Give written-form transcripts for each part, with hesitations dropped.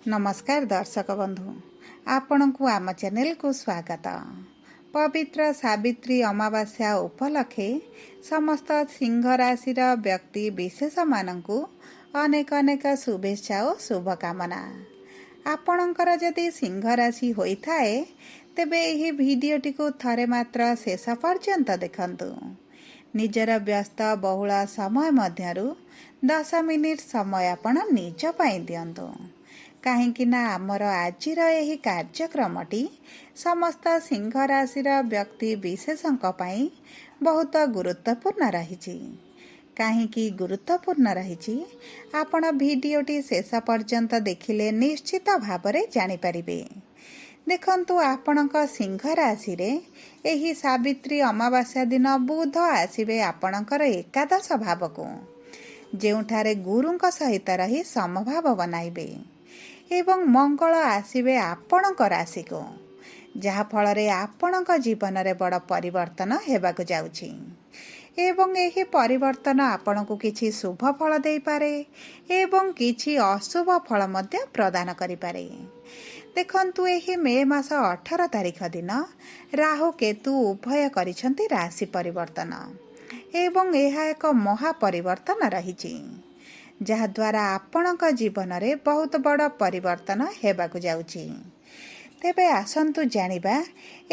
नमस्कार दर्शक बंधु आपण को आम चैनल को स्वागत। पवित्र सावित्री अमावास्या उपलक्षे समस्त सिंह राशि व्यक्ति विशेष मानक अनेक अनेक शुभेच्छा और शुभकामना। आपणकर जदि सिंह राशि होता है तेबे यह भिडियोटी को थरे मात्र शेष पर्यंत देखंतु। निजर व्यस्त बहुल समय मध्यरु 10 मिनिट समय आपण निज पाई दियंतु। कहीं आमर आजिर यही कार्यक्रमटी समस्त सिंह राशि व्यक्ति विशेषों बहुत गुरुत्वपूर्ण रही। कहीं गुरुत्वपूर्ण रही आपण भिडियोटी शेष पर्यंत देखिले निश्चित भाव जानीपर। देखंतु आपणक सिंह राशि रे एही सावित्री अमावास्या दिन बुध आसिबे आपणकर एकादश भाव को, जेउठारे गुरुंक सहित रही समभाव बनाइबे एवं मंगल आसिबे आपणक राशि को, जहा फल रे आपणक जीवन रे बड़ परिवर्तन हेबाकु जाउछि एवं एही परिवर्तन आपणकु किछि शुभ फल देई पारे एवं किछि अशुभ फल मध्य प्रदान करि पारे। देखंतु एही मे मास 18 तारिख दिन राहु केतु उभय करिसंती राशि परिवर्तन एवं एहा एक महापरिवर्तन रहिछि, जहा द्वारा आपणक जीवन रे बहुत बड़ परिवर्तन हेबाकु जाउछि। तेबे आसंतु जानिबा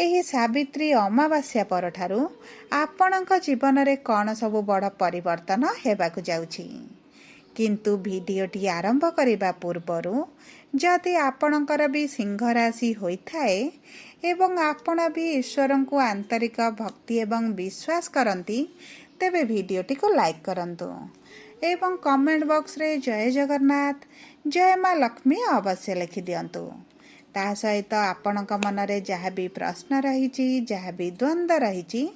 एही सावित्री अमावास्या परठारु आपणक जीवन रे कौन सबु बड़ परिवर्तन हेबाकु जाउछि। किंतु भिडियोटी आरंभ करिबा पूर्वरु जदि आपणकर भी सिंह राशि होइथाए एवं आपण भी ईश्वर को आंतरिक भक्ति एवं विश्वास करती तेबे भिडियोटी को लाइक करंतु एवं कमेंट बॉक्स रे जय जगन्नाथ जय माँ लक्ष्मी अवश्य लिखि दियंतु। ता सहित आपणक मन रे जहाँ भी प्रश्न रही जहाँ भी द्वंद्व रही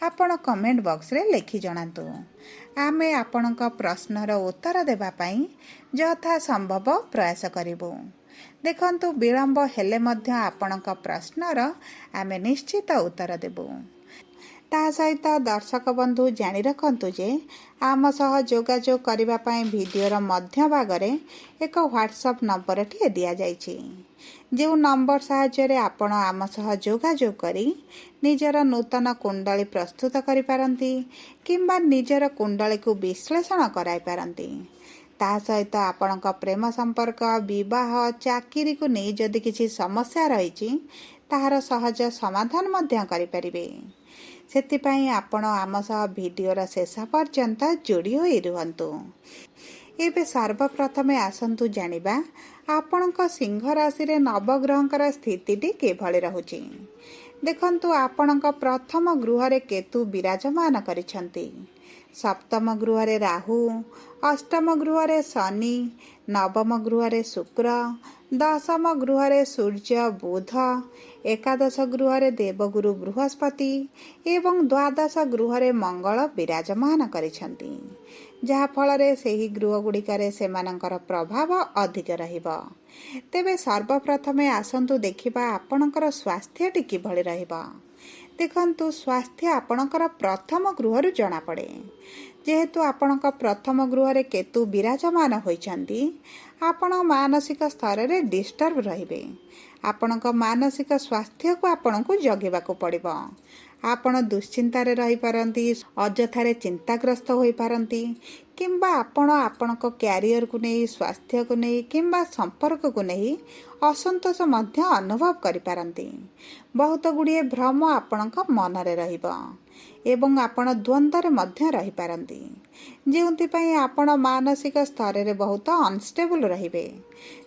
आपण कमेंट बॉक्स रे लिखि जणांतु। आमे आपणक प्रश्नर उत्तर देबा पई यथा संभव प्रयास करिबु। देखंतु विलंब हेले मध्य आपणक प्रश्नर आमे निश्चित उत्तर देबु। ता सहित दर्शक बंधु जानी रखंतु जे आम सह जोगाजोग करिबा पई भिडियोर मध्य भागरे एक व्हाट्सएप नंबर टी दिया जायछि, जो नंबर साहाय्य रे आपण आम सह जोगाजोग करी निजर नूतन कुंडली प्रस्तुत करि पारंती किंबा निजर कुंडली को विश्लेषण कराई पारंती। ता सहित आपणक प्रेम संपर्क विवाह चाकरी को नहीं जदि किसी समस्या रही ताहार सहज समाधान मध्य करि परिबे। सेतिपई आपण आम सह भिडियोर शेष पर्यंत जोड़ी होई रुहंतु। एबे सर्वप्रथमे आसंतु जानिबा आपणक सिंह राशि रे नवग्रहंकर स्थितिटी केभଳି रहुछि। देखंतु आपणक प्रथम गृह रे केतु विराजमान करिसंती, सप्तम गृह रे राहु, अष्टम गृह रे शनि, नवम गृह रे शुक्र, दशम गृह रे सूर्य बुध, एकादश गृह रे देवगुरु बृहस्पति एवं द्वादश गृह रे मंगल विराजमान करिसंती, जहा फल रे सेही गृह गुड़िकारे सेमानंकर प्रभाव अधिक रहिबो। तेबे सर्वप्रथमे आसंतु देखिबा आपणकर स्वास्थ्यटी किभଳି रहिबो। देखंतु स्वास्थ्य आपणकर प्रथम गृहरु जଣା पड़े। जेहेतु आपणक प्रथम गृह रे केतु विराजमान होइछंती आपण मानसिक स्तर रे डिस्टर्ब रहिबे। आपणक मानसिक स्वास्थ्य को आपणकु जगिबाकु पड़िबो। आपण दुश्चिंतारे रही पारंती, अजथारे चिंताग्रस्त होई पारंती किंबा आपण आपणक क्यारियर को नहीं, स्वास्थ्य को नहीं किंबा संपर्क को नहीं असंतोष मध्य अनुभव करि पारंती। बहुत गुड़िए भ्रम आपणक मन रे रहिबो एवं आपण द्वंद्व मध्य रही पारंती, जेउंति पई आपण मानसिक स्तर रे बहुत अनस्टेबल रहिबे,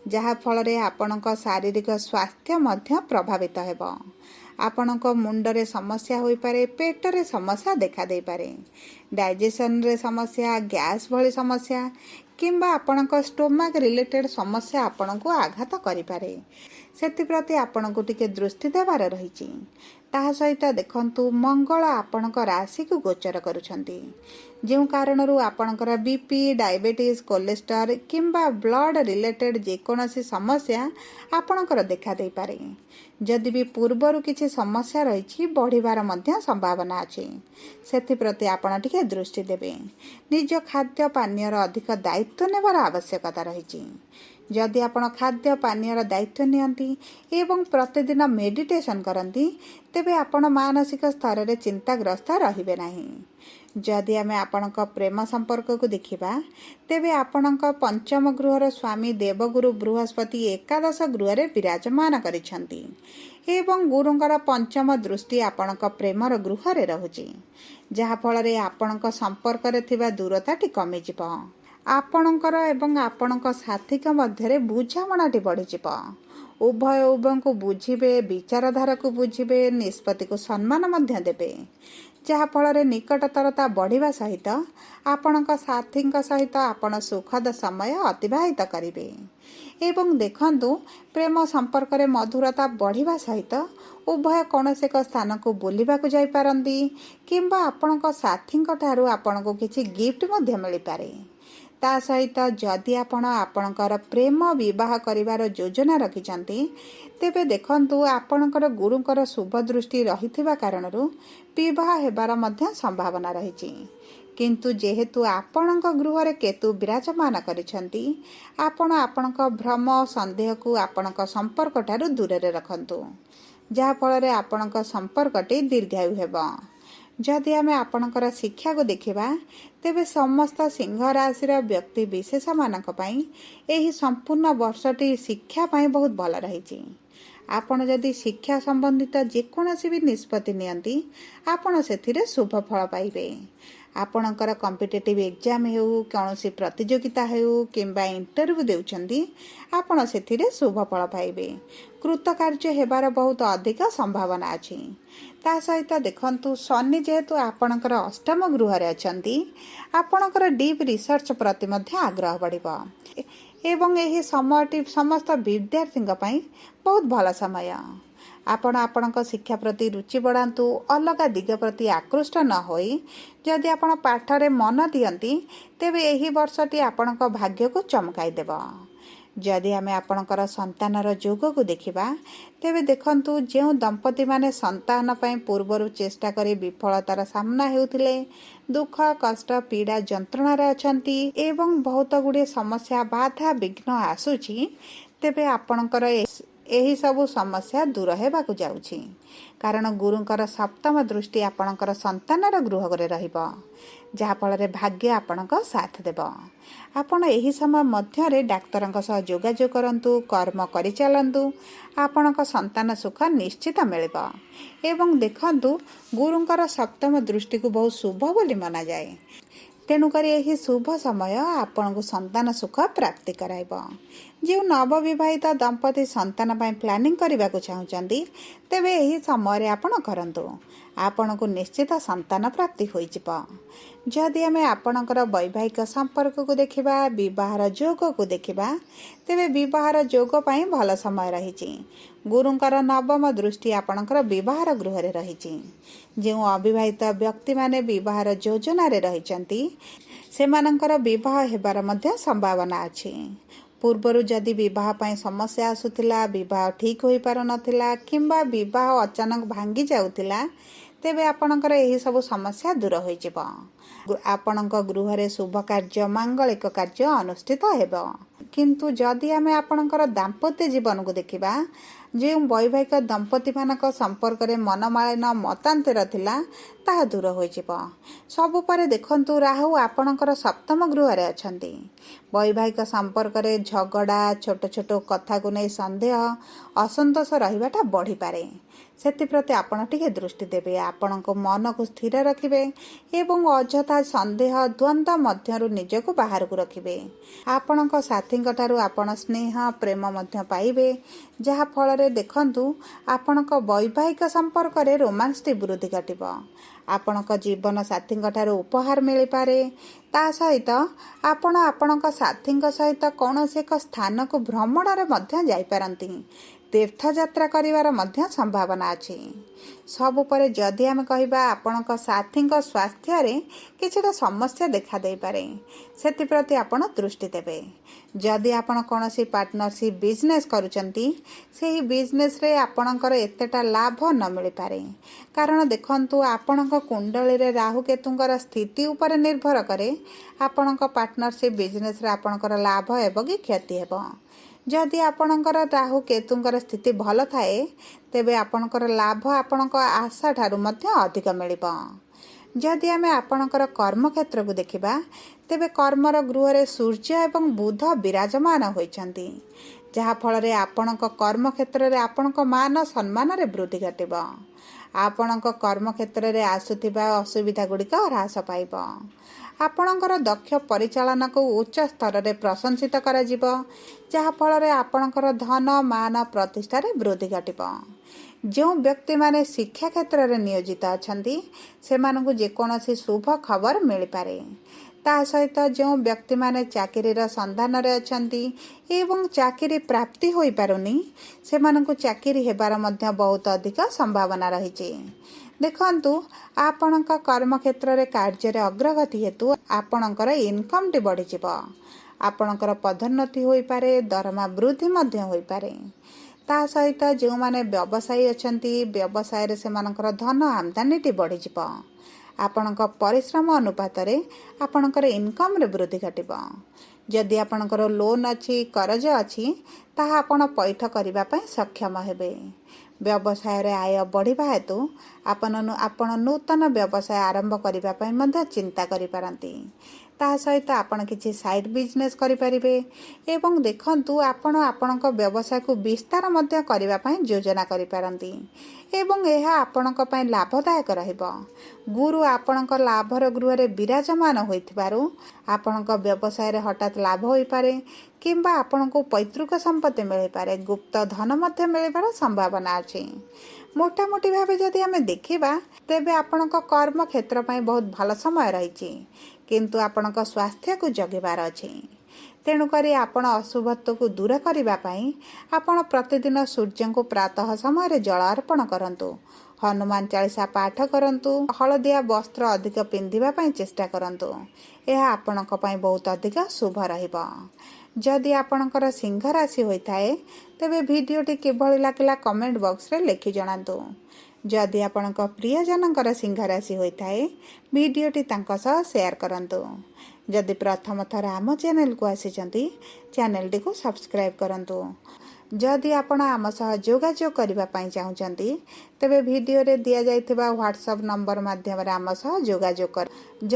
जहा फल रे आपणक शारीरिक स्वास्थ्य मध्य प्रभावित हेबो। आपणक मुंडरे समस्या होई पारे, पेटरे समस्या देखा दे पारे, डाइजेशन रे समस्या, गैस भली समस्या किंबा आपणक स्टोमाक रिलेटेड समस्या आपणको आघात करि पारे। सेति प्रति आपणको टिके दृष्टि देबार रहिछि। ताहा सहित देखंतु मंगल आपणक राशि को गोचर करुछंती, जो कारणरू आपणकर बीपी, डायबिटीज, कोलेस्ट्रॉल किंबा ब्लड रिलेटेड जेकोनसी समस्या आपणकर देखा दे पारे। जदि भी पूर्वरु किछि समस्या रही बढ़िबार मध्य संभावना अछि। सेति प्रति आपण टिके दृष्टि देबे। निज खाद्य पानीयर अधिक दायित्व नेबार आवश्यकता रही। जदि आपण खाद्य पानीयर दायित्व नियंती एवं प्रतिदिन मेडिटेशन करती तेबे आपण मानसिक स्तर रे चिंताग्रस्त रहिबे नाही। जदि आमे आपणक प्रेम संपर्क को देखिबा तेबे आपणक पंचम गृहर स्वामी देवगुरु बृहस्पति एकादश गृह रे विराजमान करिछंती एवं गुरुंकर पंचम दृष्टि आपणक प्रेमर गृह रे रहुची, जहा फल रे आपणक संपर्क रे थिबा दूरताटी कमी जिवो। आपणकर एवं आपणक साथीक मध्यरे बुझामणाटी बढ़ी जिवो। उभय उभयଙ୍କୁ बुझिबे, विचारधारा को बुझिबे, निष्पत्ति को सम्मान मध्य देबे, जहा फल निकटतरता बढ़िबा सहित आपणक साथीଙ୍କ सहित आपण सुखद समय अतिबाहित करिवे। एवं देखंतु प्रेम संपर्क रे मधुरता बढ़िबा सहित उभय कौनसी एक स्थान को बुलिबाकु जाई पारंती किंबा आपणक साथीଙ୍କ ठारू आपणको किछि गिफ्ट मध्य मिली पारे। ता सहित जदि आपण आपणकर प्रेम विवाह करिवार योजना रखिछंती तेबे देखंतु आपणकर गुरुंकर शुभ दृष्टि रहिथिबा कारणरू विवाह हेबार मध्य संभावना रहिछि। किंतु जेहेतु आपणक गृह रे केतु विराजमान करिछंती आपण आपणक भ्रम संदेह को आपणक संपर्क ठारू दूर रे रखंतु, जहा फल रे आपणक संपर्कटी दीर्घायु हेबो। जदि आमे आपणकर शिक्षा को देखिबा तेबे समस्त सिंह राशि व्यक्ति विशेष मानक पई एही संपूर्ण वर्षटी शिक्षा पई बहुत भल रहिछि। आपण जदि शिक्षा संबंधित जेकोसी भी निष्पत्ति नियंती आपण सेथिरे शुभ फल पाइबे। आपणकर कॉम्पिटिटिव एग्जाम हेउ, कौनसी प्रतियोगिता हेउ किंबा इंटरव्यू देउछंती आपण सेथिरे शुभ फल पाइबे। कृतकार्य हेबार बहुत अधिक संभावना अछि। ता सहित देखंतु शनि जेहेतु आपणकर अष्टम गृह रे अछंती आपणकर डीप रिसर्च प्रति मध्य आग्रह बढ़िबो एवं एही समयटी समस्त विद्यार्थीଙ୍କ पई बहुत भल समय। आपण आपणक शिक्षा प्रति रुचि बढ़ातु, अलग दिग प्रति आकृष्ट न होई जदि आपण पाठ रे मन दियंती तेबे एही वर्षटी आपणक भाग्य को चमकाई देबो। जदि आमे आपणकर संतानर जोग को देखिबा तेबे देखंतु जेउ दंपति माने संतान पई पूर्वरु चेष्टा करी विफलतार सामना हेउथिले, दुख कष्ट पीड़ा जंत्रणा रे अछंती एवं बहुत गुडे समस्या बाधा विघ्न आसुची तेबे आपणकर एही सबु समस्या दूर हेबाकु जाउछि, कारण गुरुंकर सप्तम दृष्टि आपणकर संतानर गृह रे रहिबो, जहा फल रे भाग्य आपणक साथ देबो। आपण एही समय मध्य रे डाक्तरଙ୍କ सह जोगाजोग करंतु, कर्म करि चलंतु, आपणक संतान सुख निश्चित मिलिबो। एवं देखंतु गुरुंकर सप्तम दृष्टि को बहुत शुभ बोली माना जाए, तेणुकरी यही शुभ समय आपण को संतान सुख प्राप्ति कराइबो। जो नवविवाहित दंपति संतान पाई प्लानिंग करने को चाहते तेबे यही समय आपण करंतु, आपण को निश्चित संतान प्राप्ति होई जिवो। जदि आमे आपणकर वैवाहिक संपर्क को देखिबा, विवाहर जोग को देखिबा तेबे विवाहर जोग पाई भल समय रहिछि। गुरुंकर नवम दृष्टि आपणकर विवाहर गृह रे रहिछि। जो अविवाहित व्यक्ति माने विवाहर योजना रे रहिछंती सेमानंकर विवाह हेबार मध्य संभावना अछि। पूर्वरु जदि विवाह पाई समस्या आसुथिला, विवाह ठीक होई पार नथिला किंबा विवाह अचानक भांगी जाउथिला तेबे आपणकर एही सब समस्या दूर होई जिवो। आपणक गृह रे शुभ कार्य मांगलिक कार्य अनुष्ठित हेबो। किंतु जदि आमे आपणकर दाम्पत्य जीवन को देखिबा, जे वैवाहिक दंपति मानक संपर्क रे मनमालिन मतांतर थिला ताहा दूर होई जिवो। सबु परे देखंतु राहु आपणकर सप्तम गृह रे अछंती। वैवाहिक संपर्क रे झगड़ा, छोट छोट कथा को नै संदेह, असंतोष रहिबाटा बढ़ी पारे। सेतिप्रति आपण टिके दृष्टि देबे, आपणको मन को स्थिर रखिबे एवं अजथा संदेह द्वंद्व मध्यरु निजको बाहर को रखिबे। आपणको साथीଙ୍କ ठारू आपण स्नेह प्रेम मध्य पाइबे, जहा फल रे देखंतु आपणको वैवाहिक संपर्क रे रोमांस टी वृद्धि घटिबो। आपणको जीवन साथीଙ୍କ ठारू उपहार मिली पारे। ता सहित आपण आपणको साथीଙ୍କ सहित कौनसी एक स्थान को भ्रमण रे मध्य जाई पारंती, तीर्थ यात्रा करिवार मध्य संभावना अछि। सबु परे जदि आमे कहिबा आपणक साथीଙ୍କ स्वास्थ्य रे किछटा समस्या देखा देई पारे, सेति प्रति आपण दृष्टि देबे। जदि आपण कोनोसी पार्टनरशिप बिजनेस करूचंती सेही बिजनेस रे आपणकर एतेटा लाभ न मिली पारे, कारण देखंतु आपणक ଆପଣଙ୍କ କୁଣ୍ଡଳୀରେ ରାହୁ କେତୁଙ୍କର ସ୍ଥିତି ଉପରେ ନିର୍ଭର କରେ ଆପଣଙ୍କ ପାର୍ଟନରସିପ୍ ବିଜନେସ୍ରେ ଆପଣଙ୍କର ଲାଭ ହେବ କି କ୍ଷତି ହେବ। ଯଦି ଆପଣଙ୍କର ରାହୁ କେତୁଙ୍କର ସ୍ଥିତି ଭଲ ଥାଏ ତେବେ ଆପଣଙ୍କର ଲାଭ ଆପଣଙ୍କ ଆଶା ଠାରୁ ମଧ୍ୟ ଅଧିକ ମିଳିବ। ଯଦି ଆମେ ଆପଣଙ୍କର କର୍ମକ୍ଷେତ୍ରକୁ ଦେଖିବା ତେବେ କର୍ମର ଗୃହରେ ସୂର୍ଯ୍ୟ ଏବଂ ବୁଧ ବିରାଜମାନ ହୋଇଛନ୍ତି, ଯାହାଫଳରେ ଆପଣଙ୍କ କର୍ମକ୍ଷେତ୍ରରେ ଆପଣଙ୍କ ମାନ ସମ୍ମାନରେ ବୃଦ୍ଧି ଘଟିବ। ଆପଣଙ୍କ କର୍ମକ୍ଷେତ୍ରରେ ଆସୁଥିବା ଅସୁବିଧା ଗୁଡ଼ିକ ହ୍ରାସ ପାଇବ। ଆପଣଙ୍କର ଦକ୍ଷ ପରିଚାଳନାକୁ ଉଚ୍ଚ ସ୍ତରରେ ପ୍ରଶଂସିତ କରାଯିବ, ଯାହାଫଳରେ ଆପଣଙ୍କର ଧନ ମାନ ପ୍ରତିଷ୍ଠାରେ ବୃଦ୍ଧି ଘଟିବ। ଯେଉଁ ବ୍ୟକ୍ତିମାନେ ଶିକ୍ଷା କ୍ଷେତ୍ରରେ ନିୟୋଜିତ ଅଛନ୍ତି ସେମାନଙ୍କୁ ଯେକୌଣସି ଶୁଭ ଖବର ମିଳିପାରେ। ତା ସହିତ ଯେଉଁ ବ୍ୟକ୍ତିମାନେ ଚାକିରିର ସନ୍ଧାନରେ ଅଛନ୍ତି ଏବଂ ଚାକିରି ପ୍ରାପ୍ତି ହୋଇପାରୁନି ସେମାନଙ୍କୁ ଚାକିରି ହେବାର ମଧ୍ୟ ବହୁତ ଅଧିକ ସମ୍ଭାବନା ରହିଛି। ଦେଖନ୍ତୁ, ଆପଣଙ୍କ କର୍ମକ୍ଷେତ୍ରରେ କାର୍ଯ୍ୟରେ ଅଗ୍ରଗତି ହେତୁ ଆପଣଙ୍କର ଇନକମ୍ଟି ବଢ଼ିଯିବ। ଆପଣଙ୍କର ପଦୋନ୍ନତି ହୋଇପାରେ, ଦରମା ବୃଦ୍ଧି ମଧ୍ୟ ହୋଇପାରେ। ତା ସହିତ ଯେଉଁମାନେ ବ୍ୟବସାୟୀ ଅଛନ୍ତି ବ୍ୟବସାୟରେ ସେମାନଙ୍କର ଧନ ଆମଦାନୀଟି ବଢ଼ିଯିବ। ଆପଣଙ୍କ ପରିଶ୍ରମ ଅନୁପାତରେ ଆପଣଙ୍କର ଇନକମ୍ରେ ବୃଦ୍ଧି ଘଟିବ। ଯଦି ଆପଣଙ୍କର ଲୋନ୍ ଅଛି, କରଜ ଅଛି, ତାହା ଆପଣ ପଇଠ କରିବା ପାଇଁ ସକ୍ଷମ ହେବେ। ବ୍ୟବସାୟରେ ଆୟ ବଢ଼ିବା ହେତୁ ଆପଣ ନୂତନ ବ୍ୟବସାୟ ଆରମ୍ଭ କରିବା ପାଇଁ ମଧ୍ୟ ଚିନ୍ତା କରିପାରନ୍ତି। ତା ସହିତ ଆପଣ କିଛି ସାଇଡ୍ ବିଜନେସ୍ କରିପାରିବେ ଏବଂ ଦେଖନ୍ତୁ ଆପଣ ଆପଣଙ୍କ ବ୍ୟବସାୟକୁ ବିସ୍ତାର ମଧ୍ୟ କରିବା ପାଇଁ ଯୋଜନା କରିପାରନ୍ତି ଏବଂ ଏହା ଆପଣଙ୍କ ପାଇଁ ଲାଭଦାୟକ ରହିବ। ଗୁରୁ ଆପଣଙ୍କ ଲାଭର ଗୃହରେ ବିରାଜମାନ ହୋଇଥିବାରୁ ଆପଣଙ୍କ ବ୍ୟବସାୟରେ ହଠାତ୍ ଲାଭ ହୋଇପାରେ କିମ୍ବା ଆପଣଙ୍କୁ ପୈତୃକ ସମ୍ପତ୍ତି ମିଳିପାରେ, ଗୁପ୍ତ ଧନ ମଧ୍ୟ ମିଳିବାର ସମ୍ଭାବନା ଅଛି। ମୋଟାମୋଟି ଭାବେ ଯଦି ଆମେ ଦେଖିବା ତେବେ ଆପଣଙ୍କ କର୍ମକ୍ଷେତ୍ର ପାଇଁ ବହୁତ ଭଲ ସମୟ ରହିଛି, କିନ୍ତୁ ଆପଣଙ୍କ ସ୍ୱାସ୍ଥ୍ୟକୁ ଜଗିବାର ଅଛି। ତେଣୁକରି ଆପଣ ଅଶୁଭତ୍ୱକୁ ଦୂର କରିବା ପାଇଁ ଆପଣ ପ୍ରତିଦିନ ସୂର୍ଯ୍ୟଙ୍କୁ ପ୍ରାତଃ ସମୟରେ ଜଳ ଅର୍ପଣ କରନ୍ତୁ, ହନୁମାନ ଚାଳିଶା ପାଠ କରନ୍ତୁ, ହଳଦିଆ ବସ୍ତ୍ର ଅଧିକ ପିନ୍ଧିବା ପାଇଁ ଚେଷ୍ଟା କରନ୍ତୁ। ଏହା ଆପଣଙ୍କ ପାଇଁ ବହୁତ ଅଧିକ ଶୁଭ ରହିବ। ଯଦି ଆପଣଙ୍କର ସିଂହ ରାଶି ହୋଇଥାଏ ତେବେ ଭିଡ଼ିଓଟି କିଭଳି ଲାଗିଲା କମେଣ୍ଟ ବକ୍ସରେ ଲେଖି ଜଣାନ୍ତୁ। ଯଦି ଆପଣଙ୍କ ପ୍ରିୟଜନଙ୍କର ସିଂହ ରାଶି ହୋଇଥାଏ ଭିଡ଼ିଓଟି ତାଙ୍କ ସହ ସେୟାର କରନ୍ତୁ। ଯଦି ପ୍ରଥମ ଥର ଆମ ଚ୍ୟାନେଲକୁ ଆସିଛନ୍ତି ଚ୍ୟାନେଲଟିକୁ ସବସ୍କ୍ରାଇବ୍ କରନ୍ତୁ। ଯଦି ଆପଣ ଆମ ସହ ଯୋଗାଯୋଗ କରିବା ପାଇଁ ଚାହୁଁଛନ୍ତି ତେବେ ଭିଡ଼ିଓରେ ଦିଆଯାଇଥିବା ହ୍ୱାଟ୍ସଆପ୍ ନମ୍ବର ମାଧ୍ୟମରେ ଆମ ସହ ଯୋଗାଯୋଗ